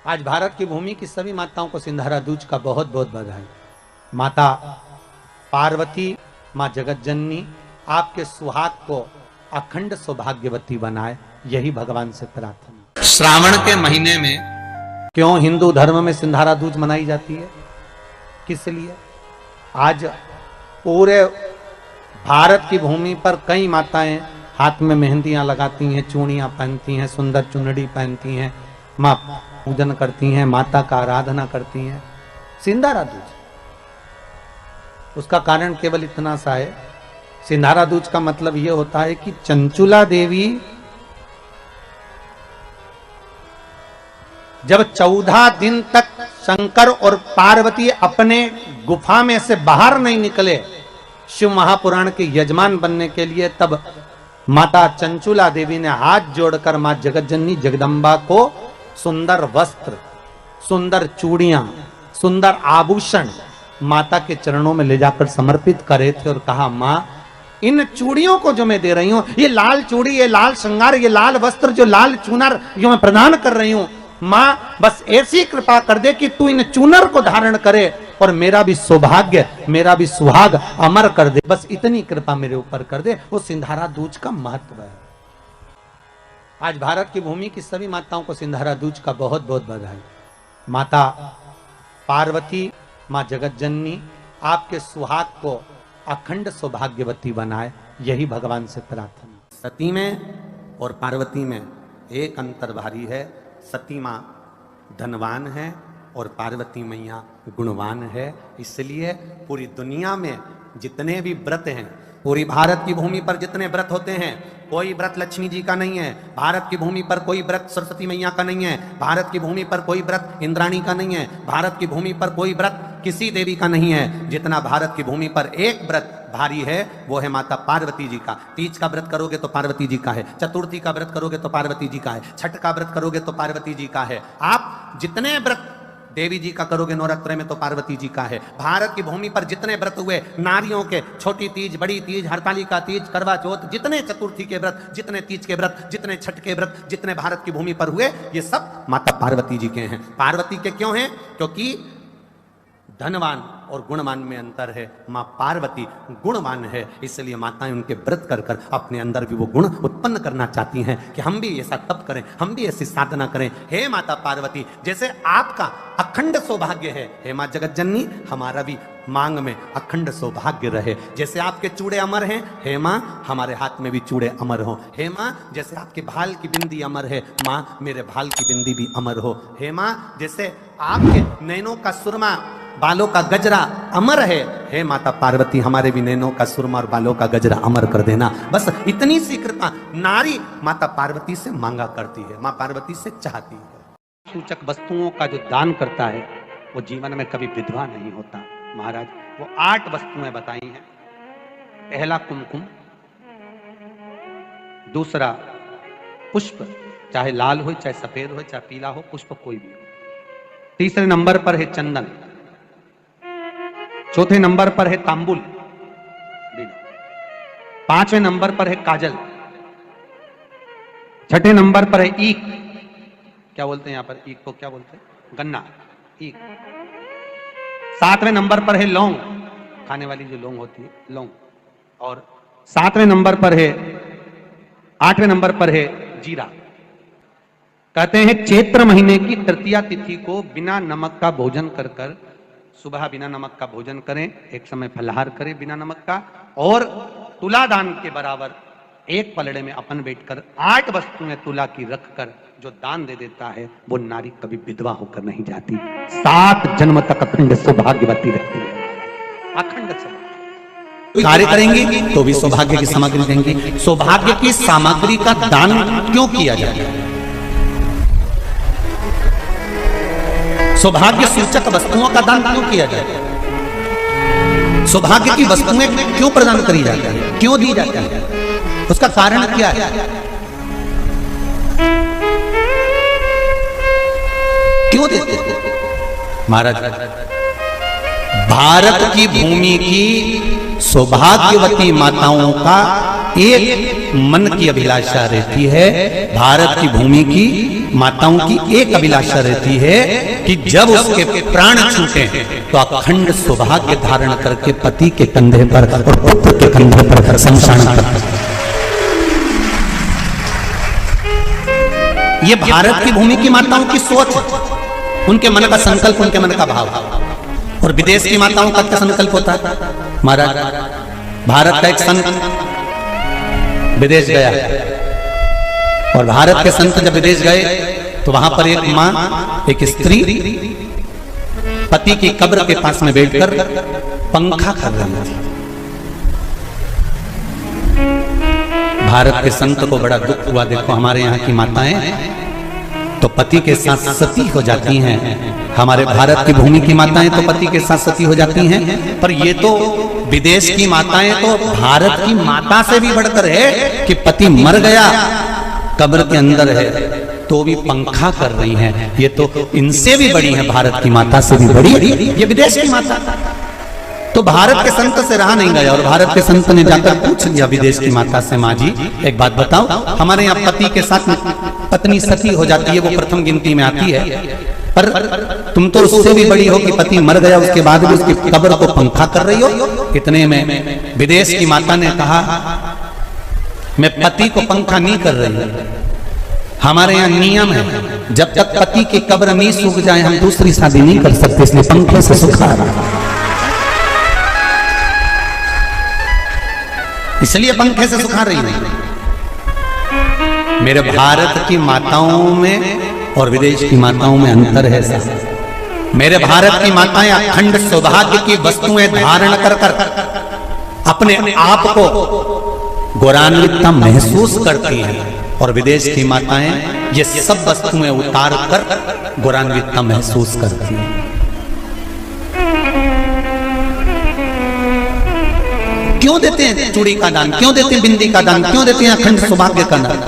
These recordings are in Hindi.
आज भारत की भूमि की सभी माताओं को सिंधारा दूज का बहुत बहुत बधाई। माता पार्वती, माँ जगत जननी आपके सुहाग को अखंड सौभाग्यवती बनाए, यही भगवान से प्रार्थना। श्रावण के महीने में क्यों हिंदू धर्म में सिंधारा दूज मनाई जाती है, किस लिए? आज पूरे भारत की भूमि पर कई माताएं हाथ में मेहंदियां लगाती हैं, चूड़ियां पहनती हैं, सुंदर चुनरी पहनती हैं, मां पूजन करती हैं, माता का आराधना करती हैं। सिंधारा दूज, उसका कारण केवल इतना सा है, सिंधारा दूज का मतलब यह होता है कि चंचुला देवी जब 14 दिन तक शंकर और पार्वती अपने गुफा में से बाहर नहीं निकले शिव महापुराण के यजमान बनने के लिए, तब माता चंचुला देवी ने हाथ जोड़कर मां जगतजननी जगदम्बा को सुंदर वस्त्र, सुंदर चूड़ियां, सुंदर आभूषण माता के चरणों में ले जाकर समर्पित करे थे और कहा, मां इन चूड़ियों को जो मैं दे रही हूं, ये लाल चूड़ी, ये लाल श्रृंगार, ये लाल वस्त्र, जो लाल चूनर जो मैं प्रदान कर रही हूं, मां बस ऐसी कृपा कर दे कि तू इन चूनर को धारण करे और मेरा भी सौभाग्य, मेरा भी सुहाग अमर कर दे, बस इतनी कृपा मेरे ऊपर कर दे। वो सिंधारा दूज का महत्व है। आज भारत की भूमि की सभी माताओं को सिंधारा दूज का बहुत बहुत बधाई। माता पार्वती, मां जगत जननी आपके सुहाग को अखंड सौभाग्यवती बनाए, यही भगवान से प्रार्थना। सती में और पार्वती में एक अंतर भारी है। सती मां धनवान है और पार्वती मैया गुणवान है। इसलिए पूरी दुनिया में जितने भी व्रत हैं, पूरी भारत की भूमि पर जितने व्रत होते हैं, कोई व्रत लक्ष्मी जी का नहीं है, भारत की भूमि पर कोई व्रत सरस्वती मैया का नहीं है, भारत की भूमि पर कोई व्रत इंद्राणी का नहीं है, भारत की भूमि पर कोई व्रत किसी देवी का नहीं है। जितना भारत की भूमि पर एक व्रत भारी है वो है माता पार्वती जी का। तीज का व्रत करोगे तो पार्वती जी का है, चतुर्थी का व्रत करोगे तो पार्वती जी का है, छठ का व्रत करोगे तो पार्वती जी का है। आप जितने व्रत देवी जी का करोगे नवरात्र में तो पार्वती जी का है। भारत की भूमि पर जितने व्रत हुए नारियों के, छोटी तीज, बड़ी तीज, हरतालिका तीज, करवा चौथ, जितने चतुर्थी के व्रत, जितने तीज के व्रत, जितने छठ के व्रत, जितने भारत की भूमि पर हुए, ये सब माता पार्वती जी के हैं। पार्वती के क्यों हैं? क्योंकि धनवान और गुणवान में अंतर है। मां पार्वती गुणवान है, इसलिए माताएं उनके व्रत कर कर अपने अंदर भी वो गुण उत्पन्न करना चाहती हैं कि हम भी ऐसा तप करें, हम भी ऐसी साधना करें। हे माता पार्वती, जैसे आपका अखंड सौभाग्य है, हे मां जगत जननी हमारा भी मांग में अखंड सौभाग्य रहे। जैसे आपके चूड़े अमर हैं, हे मां हमारे हाथ में भी चूड़े अमर हो। हे मां जैसे आपके भाल की बिंदी अमर है, मां मेरे भाल की बिंदी भी अमर हो। हे मां जैसे आपके नैनों का सुरमा, बालों का गजरा अमर है, हे माता पार्वती हमारे भी नैनों का सुरमा और बालों का गजरा अमर कर देना। बस इतनी सी कृपा नारी माता पार्वती से मांगा करती है, मां पार्वती से चाहती है। सूचक वस्तुओं का जो दान करता है वो जीवन में कभी विधवा नहीं होता। महाराज वो 8 वस्तुएं बताई हैं। पहला कुमकुम, दूसरा पुष्प, चाहे लाल हो, चाहे सफेद हो, चाहे पीला हो, पुष्प कोई भी हो। तीसरे नंबर पर है चंदन, चौथे नंबर पर है तांबुल, पांचवें नंबर पर है काजल, छठे नंबर पर है ईख, क्या बोलते हैं यहां पर ईख को, क्या बोलते हैं, गन्ना, ईख। सातवें नंबर पर है लौंग, खाने वाली जो लौंग होती है, लौंग। और सातवें नंबर पर है, 8वें नंबर पर है जीरा। कहते हैं चैत्र महीने की तृतीया तिथि को बिना नमक का भोजन कर कर, सुबह बिना नमक का भोजन करें, एक समय फलाहार करें बिना नमक का, और तुला दान के बराबर एक पलड़े में अपन बैठकर 8 वस्तुएं तुला की रखकर जो दान दे देता है वो नारी कभी विधवा होकर नहीं जाती, 7 जन्म तक अखंड सौभाग्यवती रहती है। अखंड सौभाग्य कार्य करेंगी तो भी सौभाग्य की सामग्री देंगी। सौभाग्य की सामग्री का दान क्यों किया जाता है? सौभाग्य सूचक वस्तुओं का दान क्यों किया जाता है? सौभाग्य की वस्तुएं क्यों प्रदान करी जाती है, क्यों दी जाती है? उसका कारण क्या है? क्यों देते हैं? महाराज भारत की भूमि की सौभाग्यवती माताओं का एक मन की अभिलाषा रहती है, भारत की भूमि की माताओं की एक अभिलाषा रहती है कि जब उसके प्राण छूटे तो अखंड सौभाग्य धारण करके पति के कंधे पर और पुत्र के कंधे पर शमशान पर। ये भारत की भूमि की माताओं की सोच, उनके मन का संकल्प, उनके मन का भाव। और विदेश की माताओं का क्या संकल्प होता है? महाराज, भारत का एक संत विदेश गया और भारत के संत जब विदेश गए तो वहां पर एक मां, एक स्त्री पति की कब्र के पास में बैठकर पंखा कर रही थी। भारत के संत को बड़ा दुख हुआ, देखो हमारे यहाँ की माताएं तो पति के साथ सती हो जाती हैं, हमारे भारत की भूमि की माताएं तो पति के साथ सती हो जाती हैं, पर ये तो विदेश की माताएं तो भारत की माता से भी बढ़कर है कि पति मर गया, कब्र के अंदर है तो भी पंखा कर रही हैं। ये तो इनसे भी बड़ी है, भारत की माता से भी बड़ी ये विदेश की माता। तो भारत के संत से रहा नहीं गया और भारत के संत ने जाकर पूछ लिया विदेश की माता से, माँ जी एक बात बताओ, हमारे यहाँ पति के साथ पत्नी सती हो जाती है, वो प्रथम गिनती में आती है, पर तुम तो उससे भी बड़ी हो कि पति मर गया उसके बाद भी उसकी कब्र को पंखा कर रही हो। इतने में विदेश की माता ने कहा, मैं पति को पंखा नहीं कर रही, हमारे यहाँ नियम है जब तक पति की कब्र नहीं सूख जाए हम दूसरी शादी नहीं कर सकते, इसलिए पंखे से सुखा रहा, इसलिए पंखे से सुखा रही है। मेरे भारत की माताओं में और विदेश की माताओं में अंतर है सर। मेरे भारत की माताएं अखंड सौभाग्य की वस्तुएं धारण कर कर अपने आप को गौरवान्वित महसूस करती हैं और विदेश की माताएं ये सब वस्तुएं उतार कर गौरवान्वित महसूस करती हैं। क्यों देते हैं चूड़ी का दान, क्यों देते हैं बिंदी का दान, क्यों देते हैं अखंड सौभाग्य का दान?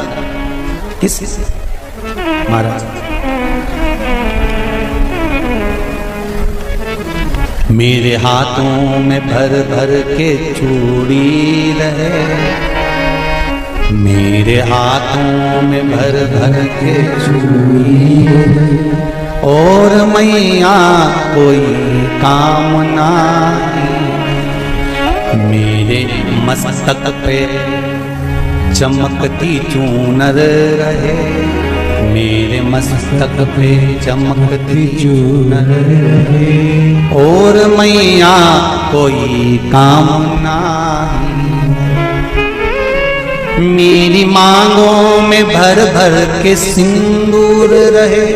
किस महाराज, मेरे हाथों में भर भर के चूड़ी रहे, मेरे हाथों में भर भर के चूड़ी और मैया कोई काम नहीं, मेरे मस्तक पे चमकती चूनर रहे, मेरे मस्तक पे चमकती चूनर रहे और मैया कोई काम नहीं, मेरी मांगों में भर भर के सिंदूर रहे,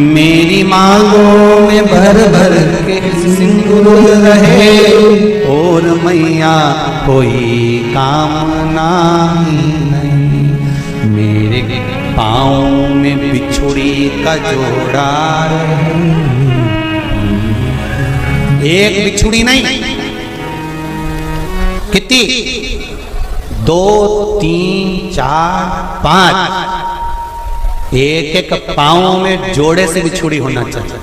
मेरी मांगों में भर भर के सिंदूर रहे और मैया कोई कामना नहीं, मेरे पाँव में बिछुड़ी का जोड़ा रहे, एक बिछुड़ी नहीं, कितनी? 2, 3, 4, 5, एक एक पाँव में जोड़े से बिछुड़ी होना चाहिए,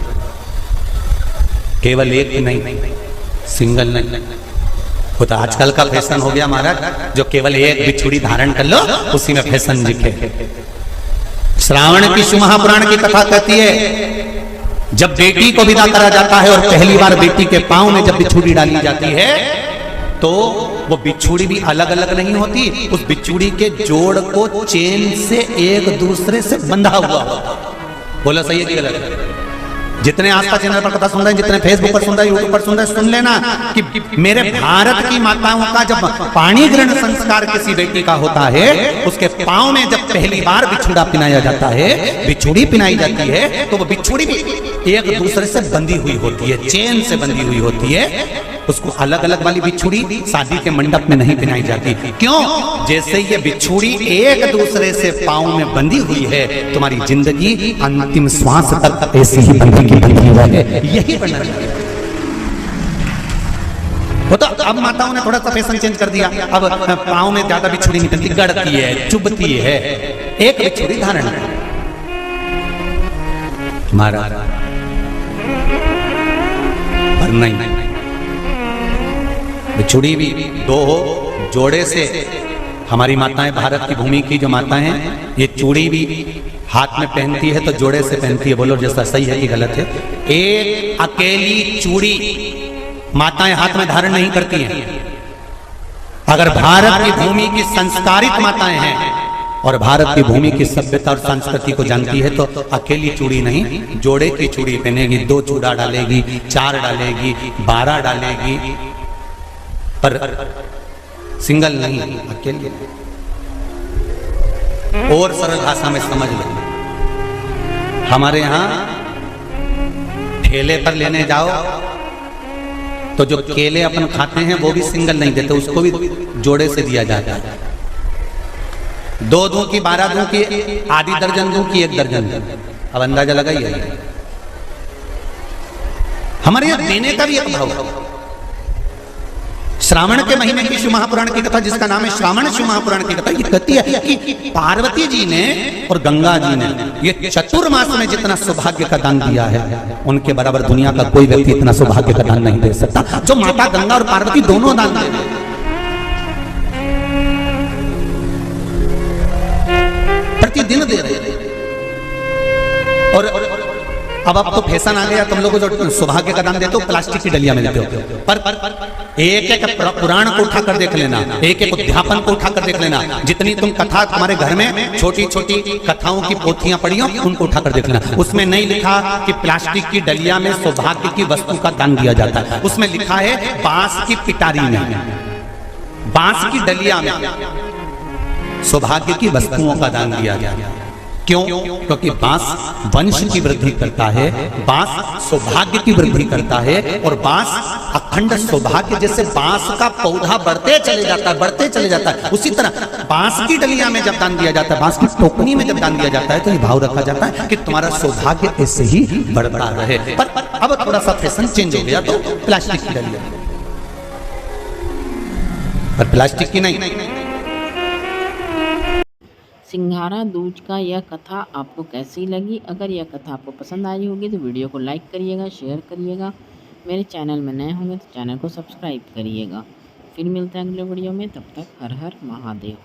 केवल एक नहीं, सिंगल नहीं। वो तो आजकल का फैशन हो गया महाराज, जो केवल एक बिछुड़ी धारण कर लो उसी में फैशन दिखे। श्रावण की शिव महापुराण की कथा कहती है जब बेटी को विदा करा जाता है और पहली बार बेटी के पाँव में जब बिछुड़ी डाली जाती है तो वो बिछुड़ी भी अलग अलग नहीं होती, उस बिछुड़ी के जोड़ को चेन से एक दूसरे से बंधा हुआ होता। बोला सही है कि गलत? जितने आस्था चैनल पर कथा सुन रहे हैं, जितने फेसबुक पर सुन रहे हैं, यूट्यूब पर सुन रहे हैं, सुन लेना कि मेरे भारत की माताओं का जब पाणी ग्रहण संस्कार किसी बेटी का होता है, उसके पाँव में जब पहली बार बिछुड़ा पिनाया जाता है, बिछुड़ी पिनाई जाती है, तो वो बिछुड़ी भी एक दूसरे से बंधी हुई होती है, चेन से बंधी हुई होती है। उसको अलग अलग वाली बिछुड़ी शादी के मंडप में नहीं पिनाई जाती। क्यों? जैसे ये बिछुड़ी एक दूसरे से पाँव में बंधी हुई है, तुम्हारी जिंदगी अंतिम श्वास तक ऐसी ही बंधी रहे, यही बनना चाहिए। वो तो अब माताओं ने थोड़ा सा फैशन चेंज कर दिया, अब पाँव में ज्यादा बिछुड़ी नहीं बनती, गड़ती है, चुभती है, एक बिछुड़ी धारण है। महाराज पर नहीं, बिछुड़ी भी 2 हो, जोड़े से हमारी माताएं, भारत की भूमि की जो माताएं हैं, ये चूड़ी भी हाथ में पहनती है तो जोड़े से पहनती है। बोलो जैसा सही है कि गलत है? एक अकेली चूड़ी माताएं हाथ में धारण नहीं करती हैं। अगर भारत की भूमि की संस्कारित माताएं हैं और भारत की भूमि की सभ्यता और संस्कृति को जानती है तो अकेली चूड़ी नहीं, जोड़े की चूड़ी पहनेगी। 2 चूड़ा डालेगी, 4 डालेगी, 12 डालेगी, पर सिंगल नहीं, अकेले। और सरल भाषा में समझ लो, हमारे यहां ठेले पर लेने जाओ तो जो केले अपन खाते हैं वो भी सिंगल नहीं देते, उसको भी जोड़े से दिया जाता है। 2 दूं की, 12 दूं की, आधी दर्जन दूं की 1 दर्जन दूं। अब अंदाजा लगाइए, हमारे यहां देने का भी एक भाव है। श्रावण के महीने की शिव महापुराण की कथा, जिसका नाम है श्रावण शिव महापुराण की कथा, ये कहती है कि पार्वती जी ने और गंगा जी ने ये चतुर्मास में जितना सौभाग्य का दान दिया है, उनके बराबर दुनिया का कोई व्यक्ति इतना सौभाग्य का दान नहीं दे सकता जो माता गंगा और पार्वती दोनों दान दे रहे हैं। प्रतिदिन दे रहे हैं। और अब तो फैशन आ गया, तुम लोगों को जो सौभाग्य का दान देते हो प्लास्टिक की डलिया में देते हो। पर एक एक पुराण को उठाकर देख लेना, एक एक उद्यापन को उठाकर देख लेना, जितनी तुम कथा तुम्हारे घर में छोटी छोटी कथाओं की पोथियां पड़ी हो उनको उठाकर देख लेना। उसमें नहीं लिखा कि प्लास्टिक की डलिया में सौभाग्य की वस्तु का दान दिया जाता है। उसमें लिखा है बांस की पिटारी में, बांस की डलिया में सौभाग्य की वस्तुओं का दान दिया गया। क्यों? क्योंकि बांस वंश की वृद्धि करता है, बांस सौभाग्य की वृद्धि करता है, और बांस अखंड सौभाग्य, जैसे बांस का पौधा बढ़ते चले जाता है, बढ़ते चले जाता है, उसी तरह बांस की डलिया में जब दान दिया जाता है, बांस की टोकनी में जब दान दिया जाता है तो ये भाव रखा जाता है कि तुम्हारा सौभाग्य ऐसे ही बढ़ता रहे। पर अब थोड़ा सा फैशन चेंज हो गया तो प्लास्टिक की डलिया, पर प्लास्टिक की नहीं। सिंघाड़ा दूज का यह कथा आपको कैसी लगी? अगर यह कथा आपको पसंद आई होगी तो वीडियो को लाइक करिएगा, शेयर करिएगा। मेरे चैनल में नए होंगे तो चैनल को सब्सक्राइब करिएगा। फिर मिलते हैं अगले वीडियो में, तब तक हर हर महादेव।